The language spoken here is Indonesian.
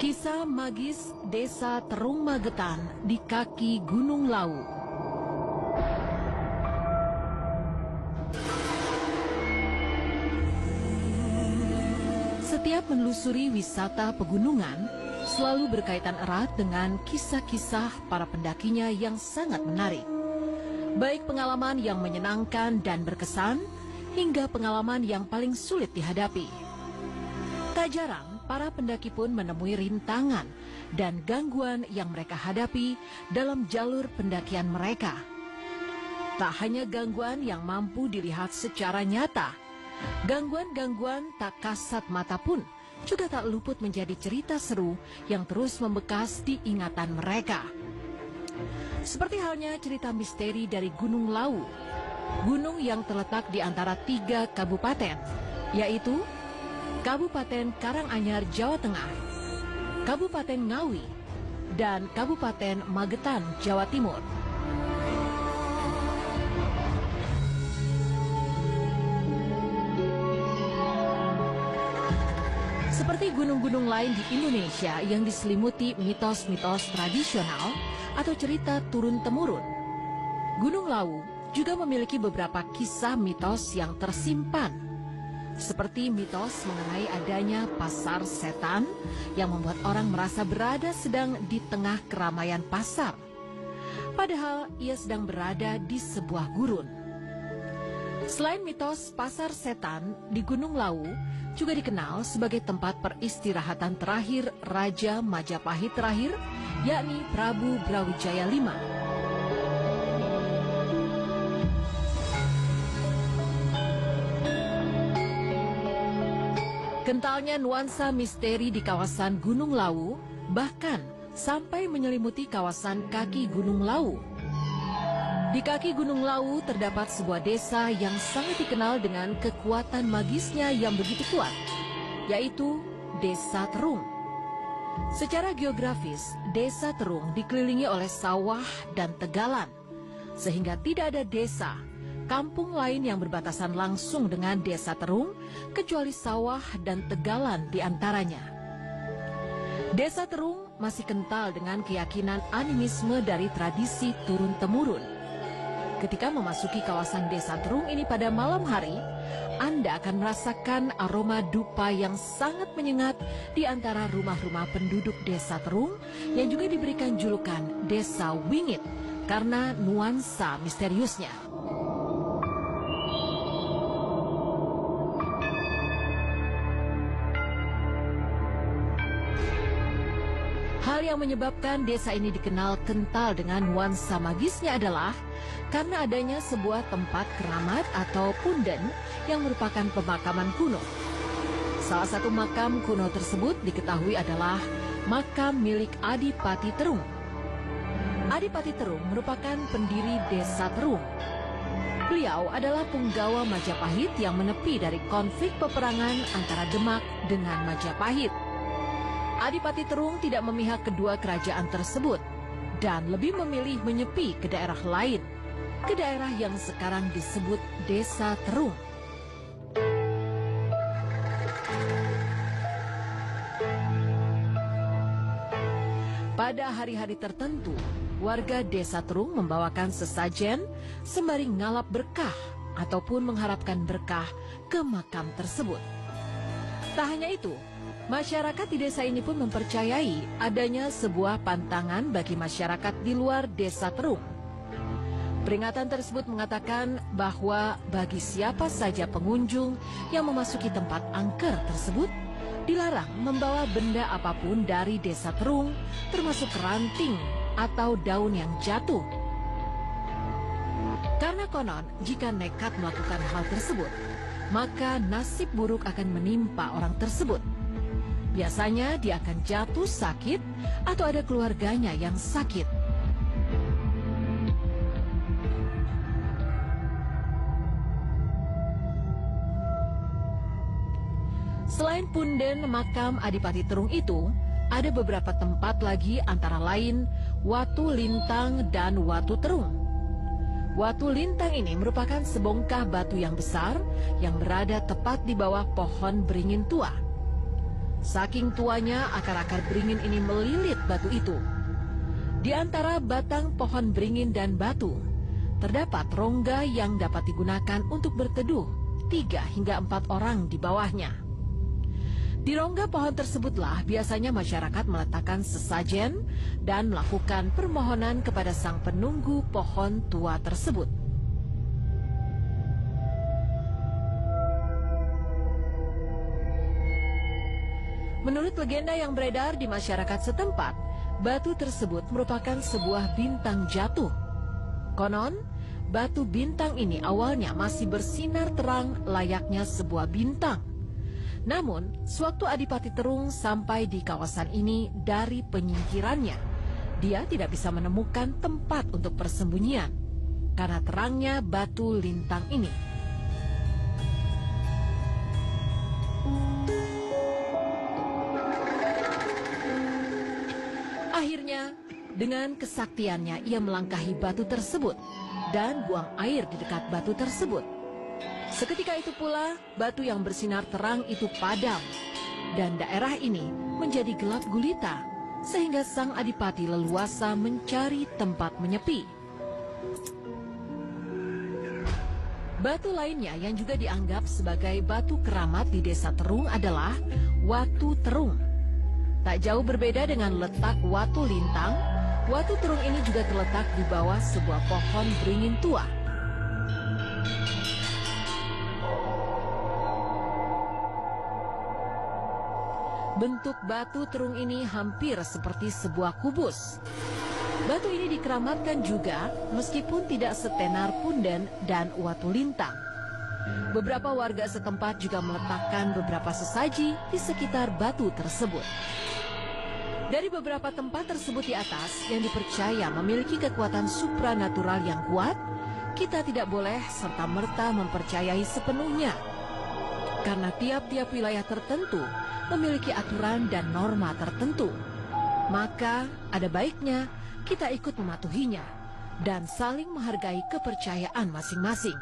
Kisah magis Desa Terung Magetan di kaki Gunung Lawu. Setiap menelusuri wisata pegunungan selalu berkaitan erat dengan kisah-kisah para pendakinya yang sangat menarik. Baik pengalaman yang menyenangkan dan berkesan, hingga pengalaman yang paling sulit dihadapi. Tak jarang, para pendaki pun menemui rintangan dan gangguan yang mereka hadapi dalam jalur pendakian mereka. Tak hanya gangguan yang mampu dilihat secara nyata, gangguan-gangguan tak kasat mata pun juga tak luput menjadi cerita seru yang terus membekas di ingatan mereka. Seperti halnya cerita misteri dari Gunung Lawu, gunung yang terletak di antara 3 kabupaten, yaitu Kabupaten Karanganyar, Jawa Tengah, Kabupaten Ngawi, dan Kabupaten Magetan, Jawa Timur. Seperti gunung-gunung lain di Indonesia yang diselimuti mitos-mitos tradisional atau cerita turun-temurun, Gunung Lawu juga memiliki beberapa kisah mitos yang tersimpan. Seperti mitos mengenai adanya pasar setan yang membuat orang merasa berada sedang di tengah keramaian pasar, padahal ia sedang berada di sebuah gurun. Selain mitos pasar setan, di Gunung Lawu juga dikenal sebagai tempat peristirahatan terakhir Raja Majapahit terakhir, yakni Prabu Brawijaya V. Kentalnya nuansa misteri di kawasan Gunung Lawu bahkan sampai menyelimuti kawasan kaki Gunung Lawu. Di kaki Gunung Lawu terdapat sebuah desa yang sangat dikenal dengan kekuatan magisnya yang begitu kuat, yaitu Desa Terung. Secara geografis, Desa Terung dikelilingi oleh sawah dan tegalan, sehingga tidak ada desa, kampung lain yang berbatasan langsung dengan Desa Terung, kecuali sawah dan tegalan di antaranya. Desa Terung masih kental dengan keyakinan animisme dari tradisi turun-temurun. Ketika memasuki kawasan Desa Terung ini pada malam hari, Anda akan merasakan aroma dupa yang sangat menyengat di antara rumah-rumah penduduk Desa Terung yang juga diberikan julukan Desa Wingit karena nuansa misteriusnya. Hal yang menyebabkan desa ini dikenal kental dengan nuansa magisnya adalah karena adanya sebuah tempat keramat atau punden yang merupakan pemakaman kuno. Salah satu makam kuno tersebut diketahui adalah makam milik Adipati Terung. Adipati Terung merupakan pendiri Desa Terung. Beliau adalah punggawa Majapahit yang menepi dari konflik peperangan antara Demak dengan Majapahit. Adipati Terung tidak memihak kedua kerajaan tersebut dan lebih memilih menyepi ke daerah lain, ke daerah yang sekarang disebut Desa Terung. Pada hari-hari tertentu, warga Desa Terung membawakan sesajen sembari ngalap berkah ataupun mengharapkan berkah ke makam tersebut. Tak hanya itu, masyarakat di desa ini pun mempercayai adanya sebuah pantangan bagi masyarakat di luar Desa Terung. Peringatan tersebut mengatakan bahwa bagi siapa saja pengunjung yang memasuki tempat angker tersebut, dilarang membawa benda apapun dari Desa Terung, termasuk ranting atau daun yang jatuh. Karena konon, jika nekat melakukan hal tersebut, maka nasib buruk akan menimpa orang tersebut. Biasanya dia akan jatuh sakit atau ada keluarganya yang sakit. Selain punden makam Adipati Terung itu, ada beberapa tempat lagi antara lain Watu Lintang dan Watu Terung. Watu Lintang ini merupakan sebongkah batu yang besar yang berada tepat di bawah pohon beringin tua. Saking tuanya, akar-akar beringin ini melilit batu itu. Di antara batang pohon beringin dan batu, terdapat rongga yang dapat digunakan untuk berteduh 3 hingga 4 orang di bawahnya. Di rongga pohon tersebutlah biasanya masyarakat meletakkan sesajen dan melakukan permohonan kepada sang penunggu pohon tua tersebut. Menurut legenda yang beredar di masyarakat setempat, batu tersebut merupakan sebuah bintang jatuh. Konon, batu bintang ini awalnya masih bersinar terang layaknya sebuah bintang. Namun, sewaktu Adipati Terung sampai di kawasan ini dari penyingkirannya, dia tidak bisa menemukan tempat untuk persembunyian karena terangnya batu lintang ini. Akhirnya, dengan kesaktiannya ia melangkahi batu tersebut dan buang air di dekat batu tersebut. Seketika itu pula, batu yang bersinar terang itu padam dan daerah ini menjadi gelap gulita sehingga sang adipati leluasa mencari tempat menyepi. Batu lainnya yang juga dianggap sebagai batu keramat di Desa Terung adalah Watu Terung. Tak jauh berbeda dengan letak Watu Lintang, Watu Terung ini juga terletak di bawah sebuah pohon beringin tua. Bentuk batu terung ini hampir seperti sebuah kubus. Batu ini dikeramatkan juga meskipun tidak setenar punden dan Watu Lintang. Beberapa warga setempat juga meletakkan beberapa sesaji di sekitar batu tersebut. Dari beberapa tempat tersebut di atas yang dipercaya memiliki kekuatan supranatural yang kuat, kita tidak boleh serta-merta mempercayai sepenuhnya. Karena tiap-tiap wilayah tertentu memiliki aturan dan norma tertentu. Maka ada baiknya kita ikut mematuhinya dan saling menghargai kepercayaan masing-masing.